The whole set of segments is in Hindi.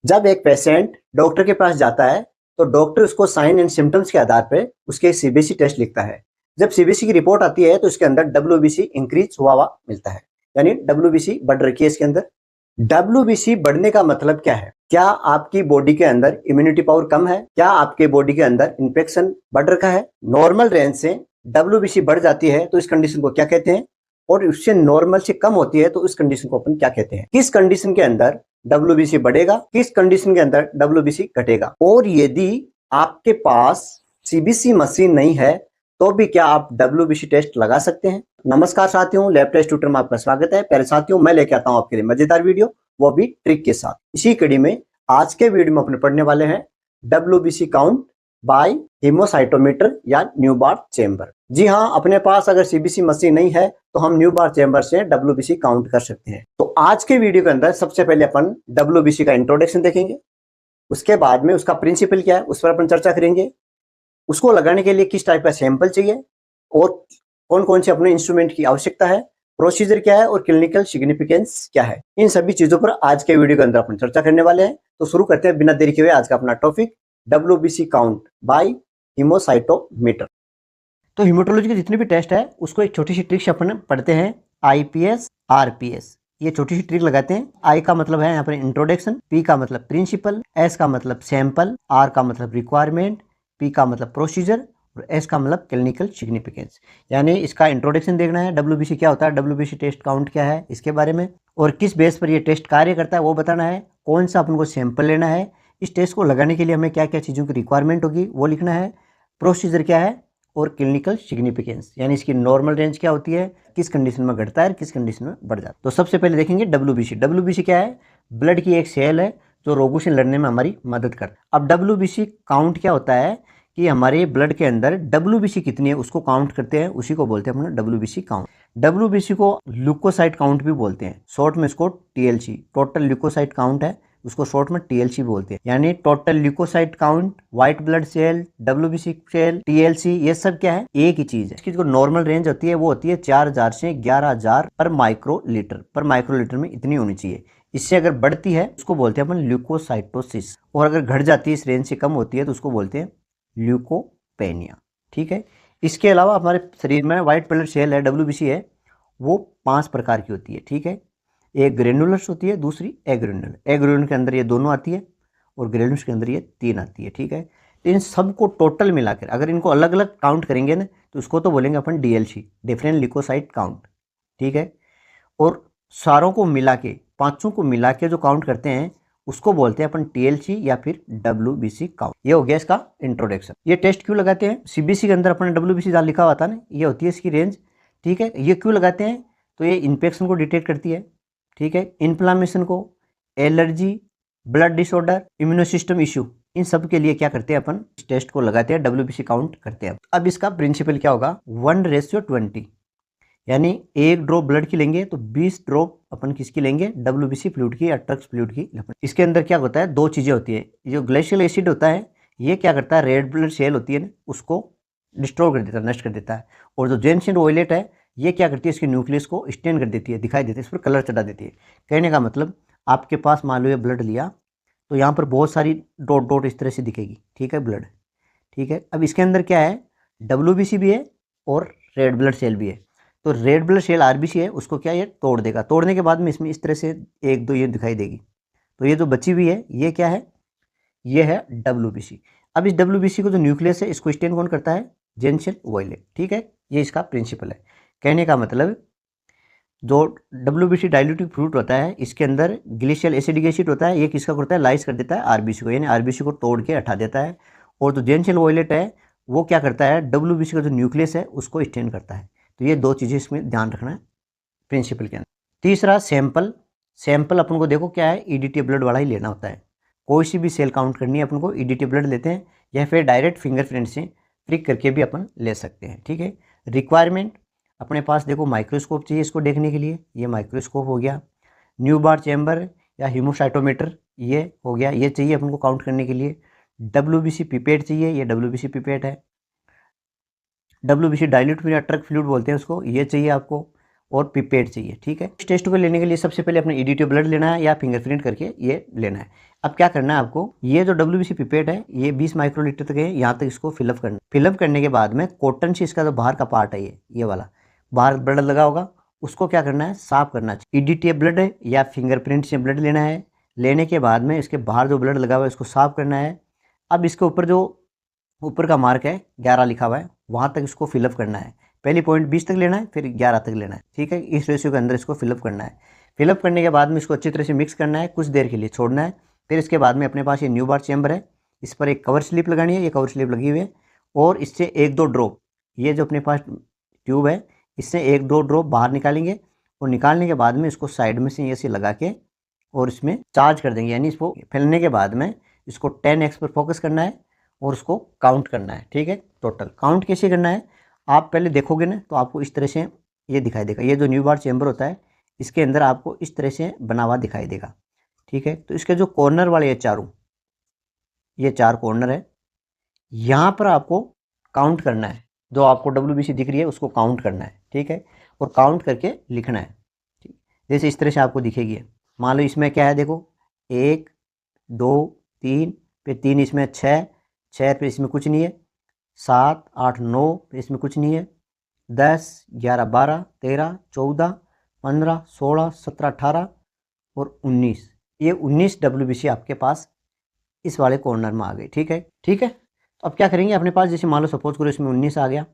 जब एक पेशेंट डॉक्टर के पास जाता है तो डॉक्टर उसको साइन एंड सिम्टम्स के आधार पर उसके सीबीसी टेस्ट लिखता है। जब सीबीसी की रिपोर्ट आती है तो उसके अंदर डब्ल्यूबीसी इंक्रीज हुआ मिलता है, यानी डब्ल्यूबीसी बढ़ रखी है इसके अंदर। डब्ल्यूबीसी बढ़ने का मतलब क्या है? क्या आपकी बॉडी के अंदर इम्यूनिटी पावर कम है? क्या आपके बॉडी के अंदर इन्फेक्शन बढ़ रखा है? नॉर्मल रेंज से डब्ल्यूबीसी बढ़ जाती है तो इस कंडीशन को क्या कहते हैं, और उससे नॉर्मल से कम होती है तो इस कंडीशन को अपन क्या कहते हैं? किस कंडीशन के अंदर डब्ल्यूबीसी बढ़ेगा, किस कंडीशन के अंदर डब्ल्यूबीसी घटेगा? और यदि आपके पास सीबीसी मशीन नहीं है तो भी क्या आप डब्ल्यूबीसी टेस्ट लगा सकते हैं? नमस्कार साथियों, लैब टेस्ट ट्यूटर में आपका स्वागत है। पहले साथियों, मैं लेके आता हूं आपके लिए मजेदार वीडियो, वो भी ट्रिक के साथ। इसी कड़ी में आज के वीडियो में अपने पढ़ने वाले हैं डब्ल्यूबीसी काउंट बाय हीमोसाइटोमीटर या न्यूबार्ट चेंबर। जी हाँ, अपने पास अगर सीबीसी मशीन नहीं है तो हम न्यूबार्ट चेंबर से डब्ल्यूबीसी काउंट कर सकते हैं। तो आज के वीडियो के अंदर सबसे पहले अपन डब्ल्यूबीसी का इंट्रोडक्शन देखेंगे, उसके बाद में उसका प्रिंसिपल क्या है उस पर अपन चर्चा करेंगे, उसको लगाने के लिए किस टाइप का सैंपल चाहिए और कौन कौन से अपने इंस्ट्रूमेंट की आवश्यकता है, प्रोसीजर क्या है और क्लिनिकल सिग्निफिकेंस क्या है। इन सभी चीजों पर आज के वीडियो के अंदर अपन चर्चा करने वाले हैं। तो शुरू करते हैं बिना देरी के हुए आज का अपना topic, WBC count by haemocytometer. तो हीमोटोलॉजी के जितने भी टेस्ट है उसको एक छोटी सी ट्रिक से अपन पढ़ते हैं, आईपीएस आरपीएस। ये छोटी सी ट्रिक लगाते हैं। आई का मतलब है यहाँ पर इंट्रोडक्शन, पी का मतलब प्रिंसिपल, एस का मतलब सैंपल, आर का मतलब रिक्वायरमेंट, पी का मतलब प्रोसीजर और एस का मतलब क्लिनिकल सिग्निफिकेंस। यानी इसका इंट्रोडक्शन देखना है, डब्ल्यूबीसी क्या होता है, डब्ल्यूबीसी टेस्ट काउंट क्या है इसके बारे में, और किस बेस पर ये टेस्ट कार्य करता है वो बताना है, कौन सा अपन को सैंपल लेना है, इस टेस्ट को लगाने के लिए हमें क्या क्या चीज़ों की रिक्वायरमेंट होगी वो लिखना है, प्रोसीजर क्या है और क्लिनिकल सिग्निफिकेंस यानी इसकी नॉर्मल रेंज क्या होती है, किस कंडीशन में घटता है किस कंडीशन में बढ़ जाता है। तो सबसे पहले देखेंगे डब्ल्यूबीसी। डब्ल्यूबीसी क्या है? ब्लड की एक सेल है जो रोगों से लड़ने में हमारी मदद करता है। अब डब्ल्यूबीसी काउंट क्या होता है कि हमारे ब्लड के अंदर डब्ल्यूबीसी कितनी है उसको काउंट करते हैं, उसी को बोलते हैं अपना डब्ल्यूबीसी काउंट। डब्ल्यूबीसी को ल्यूकोसाइट काउंट भी बोलते हैं, शॉर्ट में इसको टीएलसी, टोटल ल्यूकोसाइट काउंट है, उसको शॉर्ट में टीएलसी बोलते हैं। यानी total leucocyte count, white blood cell, WBC cell, TLC, ये सब क्या है? एक ही चीज है। इसकी जो नॉर्मल रेंज होती है वो होती है 4000 से 11000 पर माइक्रोलीटर। पर माइक्रोलीटर में इतनी होनी चाहिए। इससे अगर बढ़ती है उसको बोलते हैं अपन ल्यूकोसाइटोसिस, और अगर घट जाती है इस रेंज से कम होती है तो उसको बोलते हैं ल्यूकोपेनिया। ठीक है। इसके अलावा हमारे शरीर में व्हाइट ब्लड सेल है, डब्ल्यूबीसी है, वो 5 प्रकार की होती है। ठीक है। एक ग्रेनुलर्स होती है, दूसरी एग्रेनुलर। एग्रेनुलर के अंदर ये दोनों आती है और ग्रेनुलर्स के अंदर ये 3 आती है। ठीक है। तो इन सबको टोटल मिलाकर अगर इनको अलग अलग काउंट करेंगे ना तो उसको तो बोलेंगे अपन डीएलसी, डिफरेंट ल्यूकोसाइट काउंट। ठीक है। और सारों को मिला के, पांचों को मिला के जो काउंट करते हैं उसको बोलते हैं अपन टीएलसी या फिर डब्ल्यूबीसी काउंट। ये हो गया इसका इंट्रोडक्शन। ये टेस्ट क्यों लगाते हैं? सीबीसी के अंदर अपन डब्ल्यूबीसी जहाँ लिखा हुआ था ना, ये होती है इसकी रेंज। ठीक है। ये क्यों लगाते हैं? तो ये इन्फेक्शन को डिटेक्ट करती है। ठीक है। इन्फ्लामेशन को, allergy, blood disorder, immuno system issue, इन सब के लिए क्या करते हैं अपन इस टेस्ट को लगाते हैं, डब्ल्यूबीसी काउंट करते हैं। अब इसका प्रिंसिपल क्या होगा? 1:20, यानी 1 ड्रॉप ब्लड की लेंगे तो 20 ड्रॉप अपन किसकी लेंगे? डब्ल्यूबीसी फ्लूइड की या ट्रक्स फ्लूइड की। इसके अंदर क्या होता है? 2 चीज़ें होती है। जो ग्लेशियल एसिड होता है ये क्या करता है? रेड ब्लड सेल होती है ना उसको डिस्ट्रॉय कर देता है, नष्ट कर देता है। और जो जेनसिन वॉयलेट है ये क्या करती है? इसके न्यूक्लियस को स्टेन कर देती है, दिखाई देती है, इस पर कलर चढ़ा देती है। कहने का मतलब आपके पास मान लो ये ब्लड लिया तो यहाँ पर बहुत सारी डॉट डॉट इस तरह से दिखेगी। ठीक है, ब्लड। ठीक है। अब इसके अंदर क्या है? डब्ल्यूबीसी भी है और रेड ब्लड सेल भी है। तो रेड ब्लड सेल आरबीसी है उसको क्या ये तोड़ देगा। तोड़ने के बाद में इसमें इस तरह से 1-2 ये दिखाई देगी। तो ये जो बची हुई है ये क्या है? ये है डब्ल्यूबीसी। अब इस डब्ल्यूबीसी को जो न्यूक्लियस है इसको स्टेन कौन करता है? Gentian violet. ठीक है। ये इसका प्रिंसिपल है। कहने का मतलब जो डब्ल्यूबीसी डाइल्यूटिव फ्लूइड होता है इसके अंदर ग्लिशियल एसिडिक एसिड होता है, ये किसका करता है? लाइस कर देता है आरबीसी को, यानी आरबीसी को तोड़ के हटा देता है। और जो जेनसेन वॉयलेट है वो क्या करता है? डब्ल्यूबीसी का जो न्यूक्लियस है उसको स्टेन करता है। तो ये 2 चीज़ें इसमें ध्यान रखना है प्रिंसिपल के अंदर। तीसरा सैंपल। सैंपल अपन को देखो क्या है? ईडीटी ब्लड वाला ही लेना होता है। कोई सी भी सेल काउंट करनी है अपन को ईडीटी ब्लड लेते हैं या फिर डायरेक्ट फिंगरप्रिंट से प्रिक करके भी अपन ले सकते हैं। ठीक है। रिक्वायरमेंट, अपने पास देखो माइक्रोस्कोप चाहिए इसको देखने के लिए, ये माइक्रोस्कोप हो गया। न्यूबार्ट चैम्बर या हीमोसाइटोमीटर ये हो गया, ये चाहिए अपन को काउंट करने के लिए। डब्ल्यूबीसी पिपेट चाहिए, ये डब्ल्यूबीसी पिपेट है। डब्ल्यूबीसी डाइल्यूट या ट्रक फ्लूइड बोलते हैं उसको, ये चाहिए आपको। और पिपेट चाहिए, ठीक है। इस टेस्ट को लेने के लिए सबसे पहले अपने ईडीटी ब्लड लेना है या फिंगरप्रिंट करके ये लेना है। अब क्या करना है आपको, ये जो WBC पिपेट है ये 20 माइक्रोलीटर तक है, यहाँ तक इसको फिलअप करना। फिलअप करने के बाद में कॉटन से इसका जो बाहर का पार्ट है ये वाला बाहर ब्लड लगा होगा, उसको क्या करना है, साफ करना है। ईडीटी ब्लड है या फिंगरप्रिंट से ब्लड लेना है। लेने के बाद में इसके बाहर जो ब्लड लगा हुआ है इसको साफ करना है। अब इसके ऊपर जो ऊपर का मार्क है 11 लिखा हुआ है, वहाँ तक इसको फिलअप करना है। पहली पॉइंट 20 तक लेना है, फिर 11 तक लेना है, ठीक है। इस रेशियो के अंदर इसको फिलअप करना है। फिलअप करने के बाद में इसको अच्छी तरह से मिक्स करना है, कुछ देर के लिए छोड़ना है। फिर इसके बाद में अपने पास ये न्यू बार चैम्बर है, इस पर एक कवर स्लिप लगानी है, ये कवर स्लिप लगी हुई है। और इससे 1-2 ड्रॉप, ये जो अपने पास ट्यूब है इससे 1-2 ड्रॉप बाहर निकालेंगे। और निकालने के बाद में इसको साइड में से ऐसे लगा के और इसमें चार्ज कर देंगे, यानी इसको फैलने के बाद में इसको 10x पर फोकस करना है और उसको काउंट करना है, ठीक है। टोटल काउंट कैसे करना है, आप पहले देखोगे ना तो आपको इस तरह से ये दिखाई देगा। ये जो न्यू बार चैम्बर होता है इसके अंदर आपको इस तरह से बना हुआ दिखाई देगा, ठीक है। तो इसके जो कॉर्नर वाले ये 4 कॉर्नर है, यहाँ पर आपको काउंट करना है। जो आपको WBC दिख रही है उसको काउंट करना है, ठीक है। और काउंट करके लिखना है, ठीक। जैसे इस तरह से आपको दिखेगी। मान लो इसमें क्या है, देखो 1 2 3, फिर 3 इसमें 6 फिर इसमें कुछ नहीं है, 7 8 9 फिर इसमें कुछ नहीं है, 10 11 12 13 14 15 16 17 18 और 19। ये 19 WBC आपके पास इस वाले कॉर्नर में आ गए, ठीक है, ठीक है। तो अब क्या करेंगे, अपने पास जैसे मान लो सपोज करो इसमें 19 आ गया,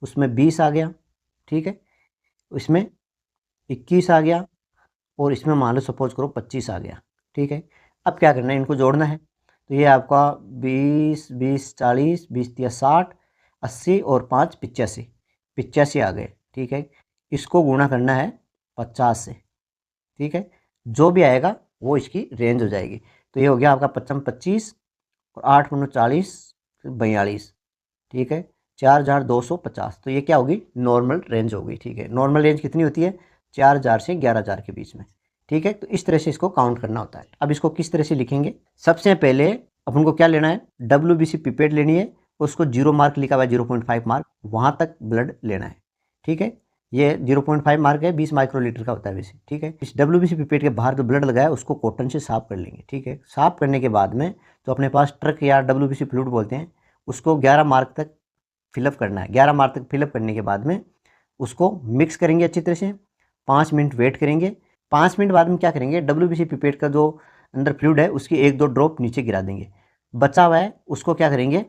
उसमें 20 आ गया, ठीक है, इसमें 21 आ गया और इसमें मान लो सपोज करो 25 आ गया, ठीक है। अब क्या करना है, इनको जोड़ना है। तो ये आपका 20 20 40 20 या 60 80 और 5 85 आ गए, ठीक है। इसको गुणा करना है 50 से, ठीक है। जो भी आएगा वो इसकी रेंज हो जाएगी। तो ये हो गया आपका 25 और 8 × 40 42, ठीक है, 4250। तो ये क्या होगी, नॉर्मल रेंज होगी, ठीक है। नॉर्मल रेंज कितनी होती है, 4000 से 11000 के बीच में, ठीक है। तो इस तरह से इसको काउंट करना होता है। अब इसको किस तरह से लिखेंगे, सबसे पहले अपन को क्या लेना है, WBC पिपेट लेनी है, उसको 0 मार्क लिखा हुआ है, 0.5 मार्क, वहाँ तक ब्लड लेना है, ठीक है। ये 0.5 मार्क है, 20 माइक्रोलीटर का होता है वैसे, ठीक है। इस WBC पिपेट के बाहर जो ब्लड लगा है उसको कॉटन से साफ कर लेंगे, ठीक है। साफ करने के बाद में तो अपने पास ट्रक या WBC फ्लूइड बोलते हैं, उसको 11 मार्क तक फिलअप करना है। 11 मार्क तक फिलअप करने के बाद में उसको मिक्स करेंगे अच्छी तरह से, 5 मिनट वेट करेंगे। 5 मिनट बाद में क्या करेंगे, WBC पिपेट का जो अंदर फ्लूइड है उसकी 1-2 ड्रॉप नीचे गिरा देंगे। बचा हुआ है उसको क्या करेंगे,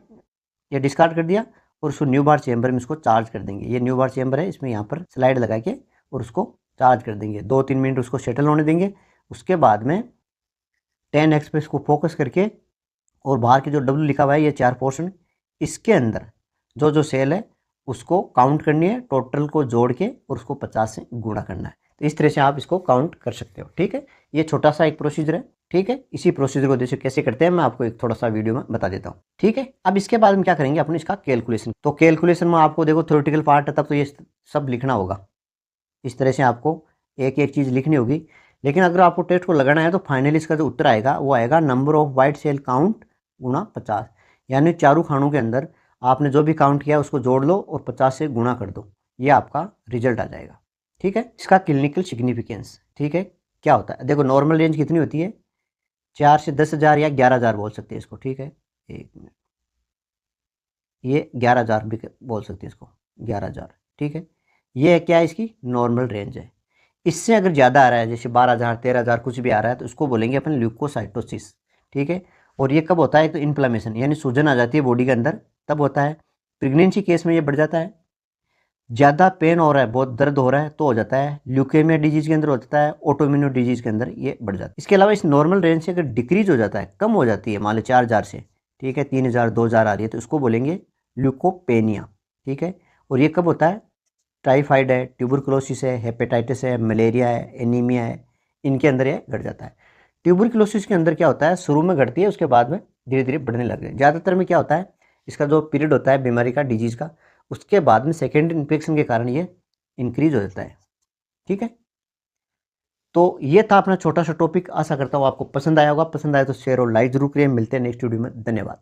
ये डिस्कार्ड कर दिया और उसको न्यू बार चैम्बर में इसको चार्ज कर देंगे। ये न्यू बार चैम्बर है, इसमें यहाँ पर स्लाइड लगा के और उसको चार्ज कर देंगे। 2-3 मिनट उसको सेटल होने देंगे। उसके बाद में 10x पे इसको फोकस करके और बाहर के जो W लिखा हुआ है ये 4 पोर्शन, इसके अंदर जो सेल है उसको काउंट करनी है, टोटल को जोड़ के और उसको 50 से गुणा करना है। तो इस तरह से आप इसको काउंट कर सकते हो, ठीक है। ये छोटा सा एक प्रोसीजर है, ठीक है। इसी प्रोसीजर को जैसे कैसे करते हैं मैं आपको एक थोड़ा सा वीडियो में बता देता हूँ, ठीक है। अब इसके बाद हम क्या करेंगे, अपने इसका कैलकुलेशन। तो कैलकुलेशन में आपको देखो थ्योरेटिकल पार्ट है तब तो ये सब लिखना होगा, इस तरह से आपको एक एक चीज़ लिखनी होगी। लेकिन अगर आपको टेस्ट को लगाना है तो फाइनली इसका जो उत्तर आएगा वो आएगा number of white cell count गुणा 50, यानी चारों खानों के अंदर आपने जो भी काउंट किया उसको जोड़ लो और 50 से गुणा कर दो, ये आपका रिजल्ट आ जाएगा, ठीक है। इसका क्लिनिकल सिग्निफिकेंस, ठीक है, क्या होता है, देखो नॉर्मल रेंज कितनी होती है, 4 से 10,000 या 11,000 बोल सकते हैं इसको, ठीक है। एक मिनट, ये 11,000 भी बोल सकते हैं इसको, 11,000, ठीक है। ये क्या है, इसकी नॉर्मल रेंज है। इससे अगर ज़्यादा आ रहा है, जैसे 12,000 13,000 कुछ भी आ रहा है, तो उसको बोलेंगे अपन ल्यूकोसाइटोसिस, ठीक है। और ये कब होता है, तो इन्फ्लेमेशन यानी सूजन आ जाती है बॉडी के अंदर, तब होता है। प्रेगनेंसी केस में ये बढ़ जाता है। ज़्यादा पेन हो रहा है, बहुत दर्द हो रहा है तो हो जाता है। ल्यूकेमिया डिजीज़ के अंदर हो जाता है, ऑटोइम्यून डिजीज़ के अंदर ये बढ़ जाता है। इसके अलावा इस नॉर्मल रेंज से अगर डिक्रीज हो जाता है, कम हो जाती है, मान लो 4,000 से, ठीक है, 3,000 2,000 आ रही है, तो इसको बोलेंगे ल्यूकोपेनिया, ठीक है। और ये कब होता है, टाइफाइड है, ट्यूबरकुलोसिस है, हेपेटाइटिस है, मलेरिया है, एनीमिया है, इनके अंदर ये घट जाता है। ट्यूबरकुलोसिस के अंदर क्या होता है, शुरू में घटती है, उसके बाद में धीरे धीरे बढ़ने लग है। ज़्यादातर में क्या होता है, इसका जो पीरियड होता है बीमारी का, डिजीज़ का, उसके बाद में सेकेंडरी इन्फेक्शन के कारण ये इंक्रीज हो जाता है, ठीक है। तो ये था अपना छोटा सा टॉपिक, आशा करता हूँ आपको पसंद आया होगा। पसंद आया तो शेयर और लाइक जरूर करिए। मिलते हैं नेक्स्ट वीडियो में, धन्यवाद।